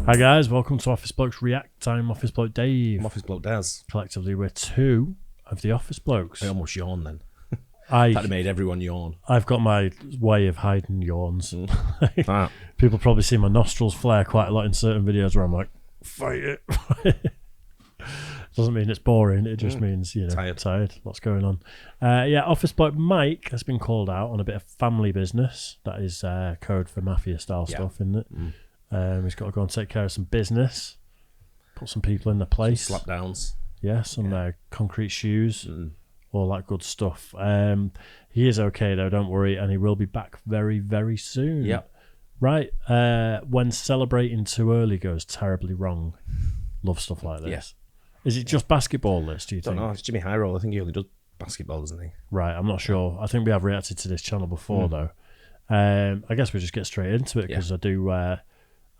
Hi guys, welcome to Office Blokes React. I'm Office Bloke Dave. I'm Office Bloke Daz. Collectively, we're two of the Office Blokes. I almost yawned then. That made everyone yawn. I've got my way of hiding yawns. Ah. People probably see my nostrils flare quite a lot in certain videos where I'm like, fight it. Doesn't mean it's boring, it just means, tired. Lots going on. Office Bloke Mike has been called out on a bit of family business. That is code for mafia style stuff, isn't it? He's got to go and take care of some business, put some people in their place. Some slapdowns. Yeah, some concrete shoes, all that good stuff. He is okay though, don't worry, and he will be back very, very soon. Yep. Right, when celebrating too early goes terribly wrong. Love stuff like this. Yes. Is it just basketball this, do you think? Don't know, it's Jimmy Highroll. I think he only does basketball, doesn't he? Right, I'm not sure. I think we have reacted to this channel before though. I guess we just get straight into it because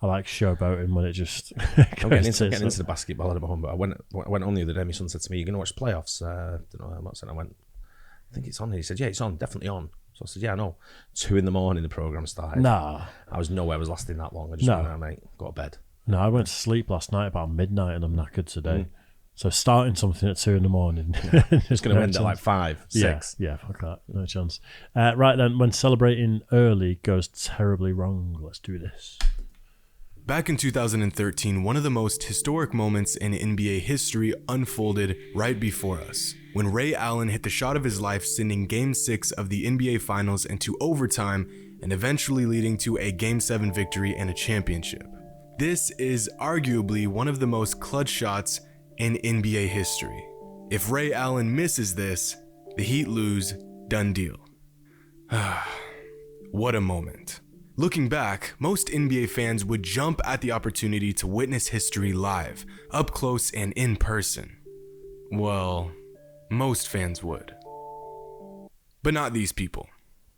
I like showboating when it just I'm getting into the basketball at home, but I went on the other day. My son said to me, "You're going to watch the playoffs?" I don't know how much. And I went, "I think it's on." He said, "Yeah, it's on, definitely on." So I said, "Yeah, I know." 2 a.m, the program started. Nah, I was nowhere was lasting that long. I just went, mate, go to bed. No, I went to sleep last night about midnight and I'm knackered today. So starting something at 2 a.m. It's going to end at like 5, 6. Yeah, fuck that. No chance. Right then, when celebrating early goes terribly wrong. Let's do this. Back in 2013, one of the most historic moments in NBA history unfolded right before us, when Ray Allen hit the shot of his life, sending Game 6 of the NBA Finals into overtime and eventually leading to a Game 7 victory and a championship. This is arguably one of the most clutch shots in NBA history. If Ray Allen misses this, the Heat lose, done deal. What a moment. Looking back, most NBA fans would jump at the opportunity to witness history live, up close and in person. Well, most fans would. But not these people.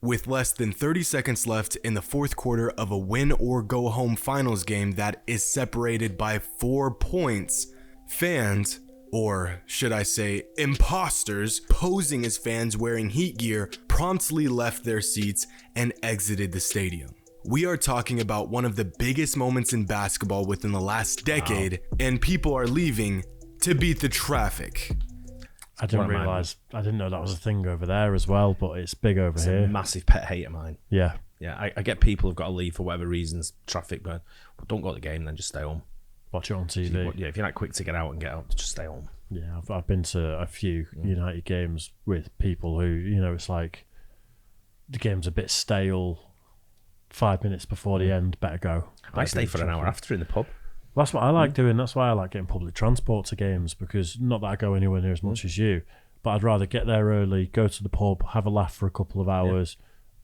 With less than 30 seconds left in the fourth quarter of a win-or-go-home finals game that is separated by 4 points, fans, or should I say imposters, posing as fans wearing Heat gear, promptly left their seats and exited the stadium. We are talking about one of the biggest moments in basketball within the last decade, and people are leaving to beat the traffic. I didn't know that was a thing over there as well, but it's big over It's here. a massive pet hate of mine. Yeah. Yeah, I get people who've got to leave for whatever reasons, traffic, but don't go to the game then, just stay home. Watch it on TV. Yeah, if you're not quick to get out and get out, just stay home. Yeah, I've been to a few United games with people who, it's like the game's a bit stale. 5 minutes before the end, better go. I stay for an hour after in the pub. Well, that's what I like doing. That's why I like getting public transport to games, because not that I go anywhere near as much as you, but I'd rather get there early, go to the pub, have a laugh for a couple of hours,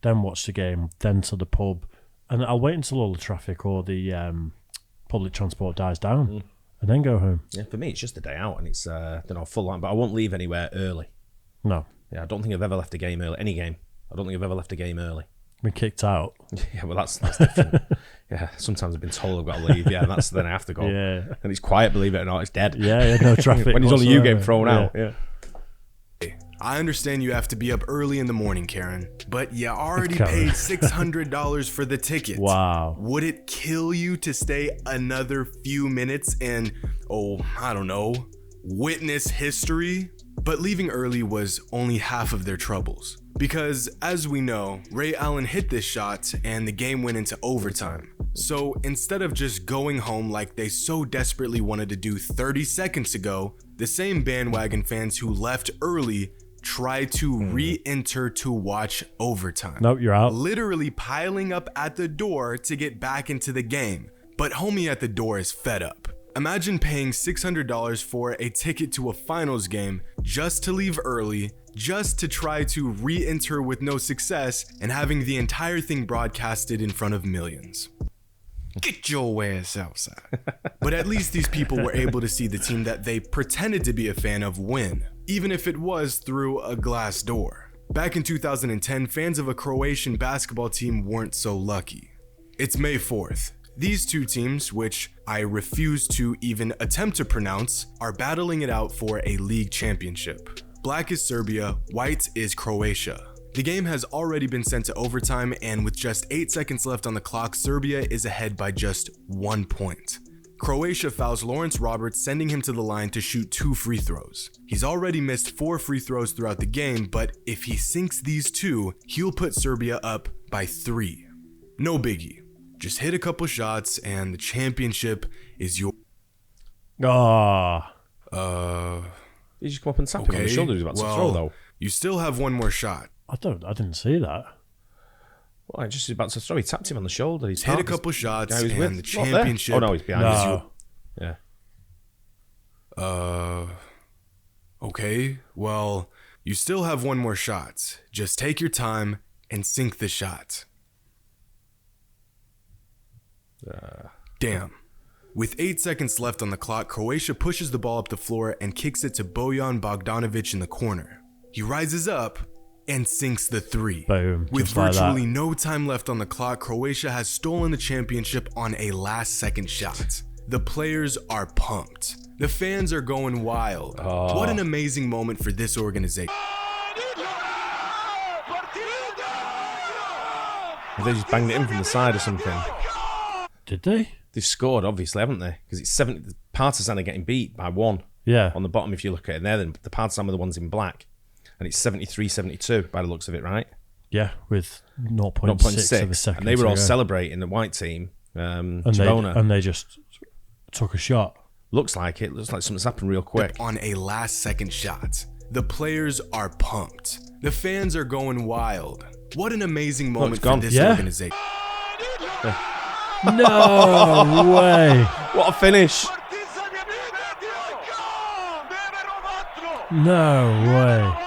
then watch the game, then to the pub, and I'll wait until all the traffic or the public transport dies down, and then go home. Yeah, for me, it's just a day out, and it's full line, but I won't leave anywhere early. No. Yeah, I don't think I've ever left a game early. Any game. I don't think I've ever left a game early. Been kicked out. Yeah, well, that's different. Yeah, sometimes I've been told I've got to leave. Yeah, and then I have to go. Yeah. And it's quiet, believe it or not, it's dead. Yeah, no traffic. When it's only you getting thrown out. Yeah. I understand you have to be up early in the morning, Karen, but you already paid $600 for the ticket. Wow. Would it kill you to stay another few minutes and, witness history? But leaving early was only half of their troubles. Because, as we know, Ray Allen hit this shot and the game went into overtime. So instead of just going home like they so desperately wanted to do 30 seconds ago, the same bandwagon fans who left early tried to re-enter to watch overtime. Nope, you're out. Literally piling up at the door to get back into the game. But homie at the door is fed up. Imagine paying $600 for a ticket to a finals game just to leave early, just to try to re-enter with no success, and having the entire thing broadcasted in front of millions. Get your ass outside. But at least these people were able to see the team that they pretended to be a fan of win, even if it was through a glass door. Back in 2010, fans of a Croatian basketball team weren't so lucky. It's May 4th. These two teams, which I refuse to even attempt to pronounce, are battling it out for a league championship. Black is Serbia, white is Croatia. The game has already been sent to overtime, and with just 8 seconds left on the clock, Serbia is ahead by just 1 point. Croatia fouls Lawrence Roberts, sending him to the line to shoot 2 free throws. He's already missed 4 free throws throughout the game, but if he sinks these 2, he'll put Serbia up by 3. No biggie. Just hit a couple shots and the championship is yours. He just come up and tap him on the shoulder. He was about to throw, though. You still have one more shot. I didn't see that. Well, I just was about to throw. He tapped him on the shoulder. He's hit a couple shots and with. the championship. Oh no, he's behind you. Yeah. Okay. Well, you still have one more shot. Just take your time and sink the shot. Damn. With 8 seconds left on the clock, Croatia pushes the ball up the floor and kicks it to Bojan Bogdanovic in the corner. He rises up and sinks the 3. Boom. With virtually no time left on the clock, Croatia has stolen the championship on a last-second shot. The players are pumped. The fans are going wild. What an amazing moment for this organization. They just banged it in from the side or something. Did they? They've scored, obviously, haven't they? Because it's 70. The Partizan are getting beat by 1. Yeah. On the bottom, if you look at it, there, the Partizan are the ones in black, and it's 73-72 by the looks of it, right? Yeah, with 0.6 of a second. And they were all celebrating, the white team, and Girona. they just took a shot. Looks like it. Looks like something's happened real quick. On a last-second shot. The players are pumped. The fans are going wild. What an amazing moment for this organization. No way. What a finish. No way.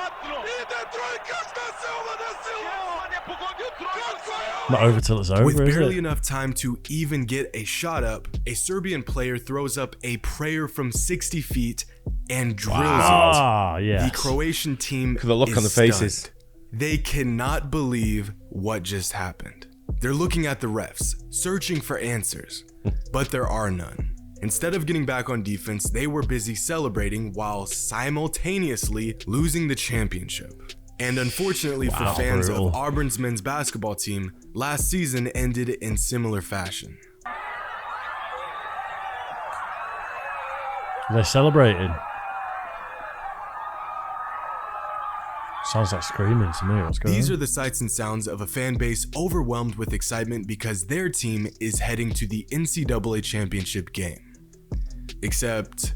Not over till it's over, With is barely it? enough time to even get a shot up, a Serbian player throws up a prayer from 60 feet and drills it. Yes. The Croatian team The look is on the faces. stunned. They cannot believe what just happened. They're looking at the refs, searching for answers, but there are none. Instead of getting back on defense, they were busy celebrating while simultaneously losing the championship. And unfortunately for fans of Auburn's men's basketball team, last season ended in similar fashion. They're celebrating. Sounds like screaming to me. What's going on? These are the sights and sounds of a fan base overwhelmed with excitement because their team is heading to the NCAA championship game. Except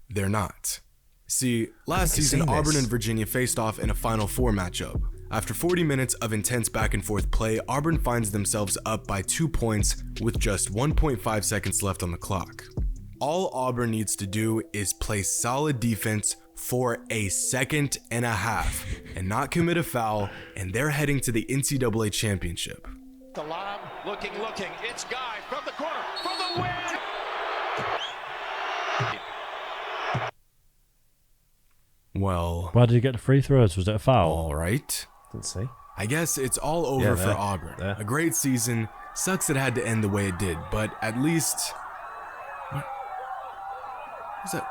they're not. See, last season Auburn and Virginia faced off in a Final Four matchup. After 40 minutes of intense back and forth play, Auburn finds themselves up by 2 points with just 1.5 seconds left on the clock. All Auburn needs to do is play solid defense for a second and a half and not commit a foul, and they're heading to the NCAA championship. The lob, looking. It's Guy from the corner for the win. Well, why did he get the free throws? Was it a foul? All right. Didn't see. I guess it's all over for Auburn. A great season. Sucks it had to end the way it did, but at least... What is that?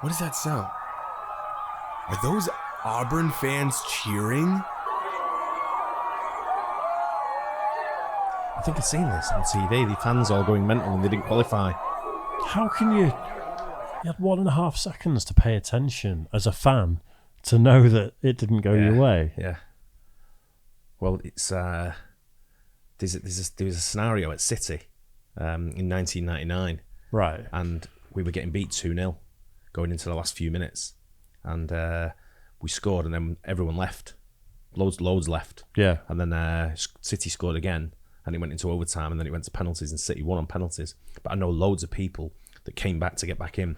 What does that sound? Are those Auburn fans cheering? I think I've seen this on TV. The fans all going mental and they didn't qualify. How can you... You had 1.5 seconds to pay attention as a fan to know that it didn't go your way. Yeah. Well, it's there was a scenario at City in 1999. Right. And we were getting beat 2-0 going into the last few minutes. And we scored and then everyone left. Loads left. Yeah. And then City scored again and it went into overtime and then it went to penalties and City won on penalties. But I know loads of people that came back to get back in.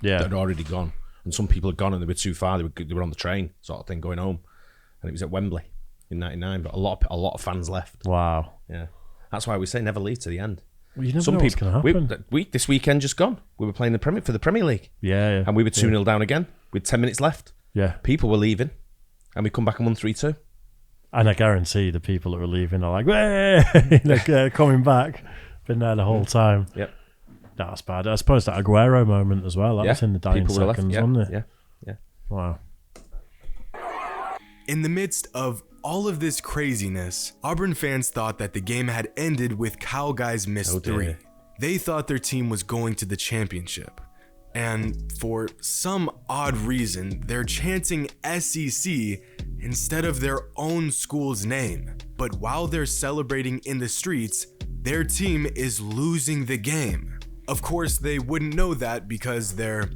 Yeah. That had already gone. And some people had gone and they were too far. They were on the train sort of thing going home. And it was at Wembley in 99. But a lot of fans left. Wow. Yeah. That's why we say never leave to the end. Well, you never know what's going to happen. This weekend just gone. We were playing for the Premier League. Yeah. And we were 2-0 down again with 10 minutes left. Yeah. People were leaving. And we come back and won 3-2. And I guarantee the people that were leaving are like, hey! They're coming back. Been there the whole time. Yep. That's bad. I suppose that Aguero moment as well. That was in the dying seconds, wasn't it? Yeah. Wow. In the midst of all of this craziness, Auburn fans thought that the game had ended with Kyle Guy's missed 3. They thought their team was going to the championship. And for some odd reason, they're chanting SEC instead of their own school's name. But while they're celebrating in the streets, their team is losing the game. Of course, they wouldn't know that because they're,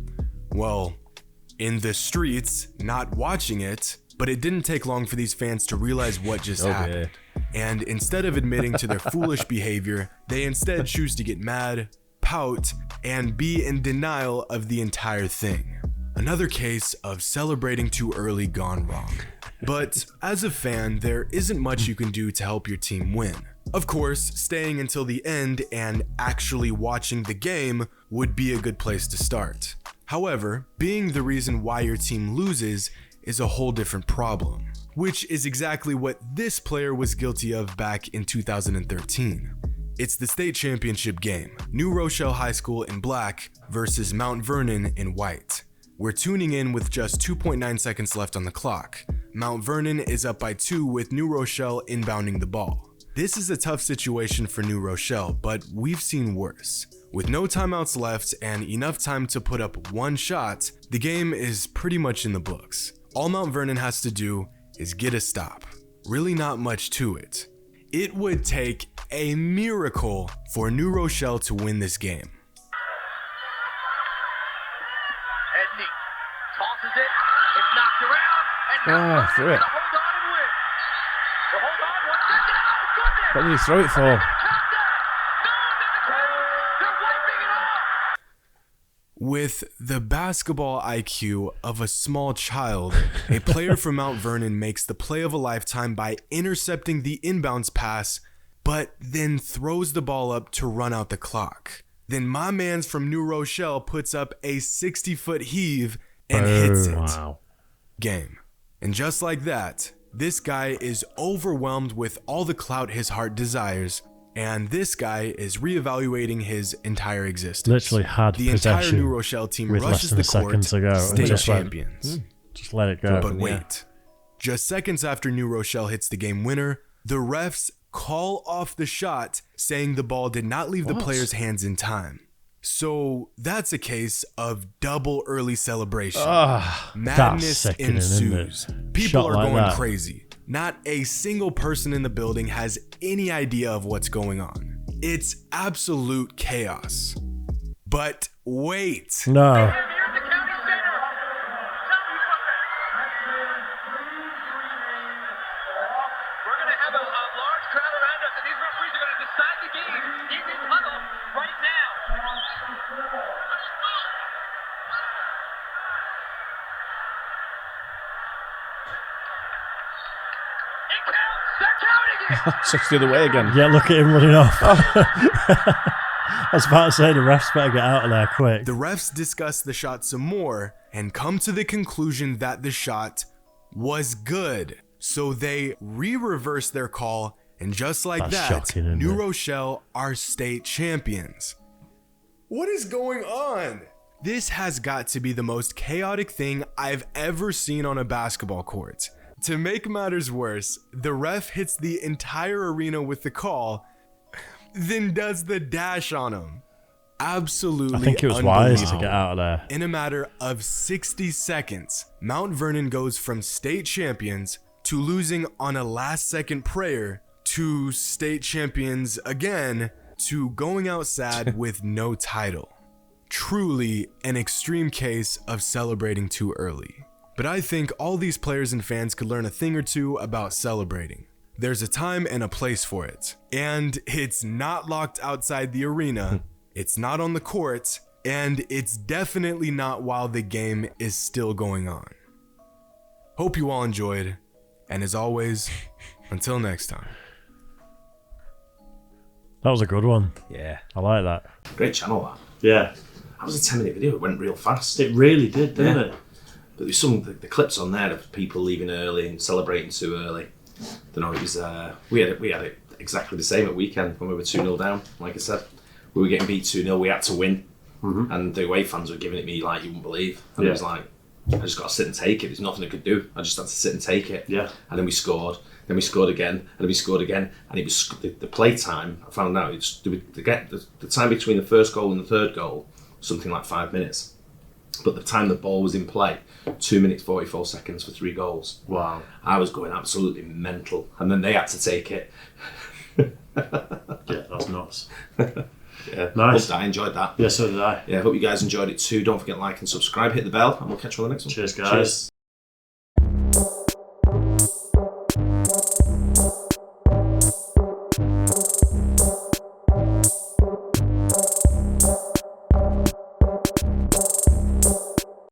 well, in the streets, not watching it. But it didn't take long for these fans to realize what just happened. And instead of admitting to their foolish behavior, they instead choose to get mad, pout, and be in denial of the entire thing. Another case of celebrating too early gone wrong. But as a fan, there isn't much you can do to help your team win. Of course, staying until the end and actually watching the game would be a good place to start. However, being the reason why your team loses is a whole different problem, which is exactly what this player was guilty of back in 2013. It's the state championship game, New Rochelle High School in black versus Mount Vernon in white. We're tuning in with just 2.9 seconds left on the clock. Mount Vernon is up by 2 with New Rochelle inbounding the ball. This is a tough situation for New Rochelle, but we've seen worse. With no timeouts left and enough time to put up one shot, the game is pretty much in the books. All Mount Vernon has to do is get a stop. Really not much to it. It would take a miracle for New Rochelle to win this game. Edney tosses it. It's knocked around. And threw it. Hold on and win. So hold on. 1 second. Oh, goodness. What did he throw it for? With the basketball IQ of a small child, a player from Mount Vernon makes the play of a lifetime by intercepting the inbounds pass, but then throws the ball up to run out the clock. Then my man's from New Rochelle puts up a 60-foot heave and hits it. Wow. Game. And just like that, this guy is overwhelmed with all the clout his heart desires, and this guy is reevaluating his entire existence. Literally had the entire possession New Rochelle team with rushes less than the a court, second to go, state just champions. Just let it go. But wait, just seconds after New Rochelle hits the game winner, the refs call off the shot, saying the ball did not leave the player's hands in time. So that's a case of double early celebration. Madness ensues. People are going crazy. Not a single person in the building has any idea of what's going on. It's absolute chaos. But wait. No. So it's the other way again. Yeah, look at him running off. I was about to say the refs better get out of there quick. The refs discuss the shot some more and come to the conclusion that the shot was good. So they re-reverse their call, and just like That's that, shocking, New isn't it? Rochelle are state champions. What is going on? This has got to be the most chaotic thing I've ever seen on a basketball court. To make matters worse, the ref hits the entire arena with the call, then does the dash on him. Absolutely I think it was wise to get out of there. In a matter of 60 seconds, Mount Vernon goes from state champions to losing on a last-second prayer to state champions again to going out sad with no title. Truly an extreme case of celebrating too early. But I think all these players and fans could learn a thing or two about celebrating. There's a time and a place for it. And it's not locked outside the arena, it's not on the court, and it's definitely not while the game is still going on. Hope you all enjoyed, and as always, until next time. That was a good one. Yeah. I like that. Great channel, that. Yeah, That was a 10-minute video. It went real fast. it really did, didn't it? But there's some the clips on there of people leaving early and celebrating too early. Don't know. It was we had it exactly the same at weekend when we were 2-0 down. Like I said, we were getting beat 2-0. We had to win, and the away fans were giving it me like you wouldn't believe. And it was like, I just got to sit and take it. There's nothing I could do. I just had to sit and take it. Yeah. And then we scored. Then we scored again. And then we scored again. And it was the play time. I found out the time between the first goal and the third goal, something like 5 minutes. But the time the ball was in play, 2 minutes 44 seconds for 3 goals. Wow. I was going absolutely mental. And then they had to take it. Yeah, that's nuts. Yeah, Nice. I enjoyed that. Yeah, so did I. Yeah, I hope you guys enjoyed it too. Don't forget to like and subscribe, hit the bell, and we'll catch you on the next one. Cheers, guys. Cheers.